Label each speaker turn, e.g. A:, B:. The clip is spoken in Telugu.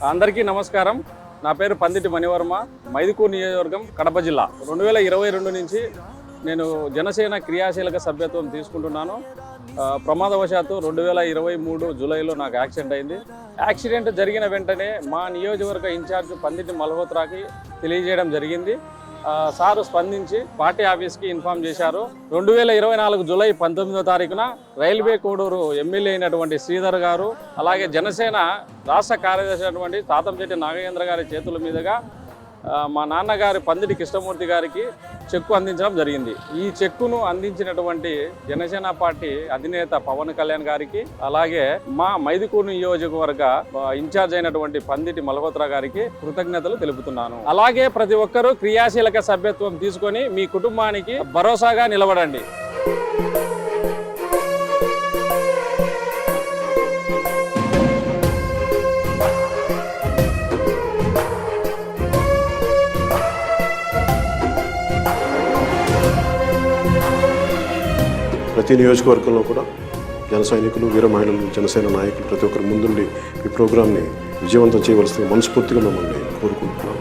A: అందరికీ నమస్కారం. నా పేరు పందిటి మణివర్మ, మైదుకూరు నియోజకవర్గం, కడప జిల్లా. 2022 నుంచి నేను జనసేన క్రియాశీలక సభ్యత్వం తీసుకుంటున్నాను. ప్రమాదవశాత్తు 2023 జూలైలో నాకు యాక్సిడెంట్ అయింది. యాక్సిడెంట్ జరిగిన వెంటనే మా నియోజకవర్గ ఇన్ఛార్జ్ పందిటి మల్హోత్రాకి తెలియజేయడం జరిగింది. సారు స్పందించి పార్టీ ఆఫీస్కి ఇన్ఫామ్ చేశారు. 2024 జూలై 19వ తారీఖున రైల్వే కోడూరు ఎమ్మెల్యే అయినటువంటి శ్రీధర్ గారు, అలాగే జనసేన రాష్ట్ర కార్యదర్శి అయినటువంటి తాతంశెట్టి నాగేంద్ర గారి చేతుల మీదుగా మా నాన్నగారి పందిటి కృష్ణమూర్తి గారికి చెక్కు అందించడం జరిగింది. ఈ చెక్కును అందించినటువంటి జనసేన పార్టీ అధినేత పవన్ కళ్యాణ్ గారికి, అలాగే మా మైదుకూరు నియోజకవర్గ ఇన్ఛార్జ్ అయినటువంటి పందిటి మల్హోత్రా గారికి కృతజ్ఞతలు తెలుపుతున్నాను. అలాగే ప్రతి ఒక్కరూ క్రియాశీలక సభ్యత్వం తీసుకొని మీ కుటుంబానికి భరోసాగా నిలబడండి.
B: ప్రతి నియోజకవర్గంలో కూడా జన సైనికులు, వీర మహిళలు, జనసేన నాయకులు ప్రతి ఒక్కరు ముందుండి ఈ ప్రోగ్రాంని విజయవంతం చేయవలసిన మనస్ఫూర్తిగా మిమ్మల్ని కోరుకుంటున్నాం.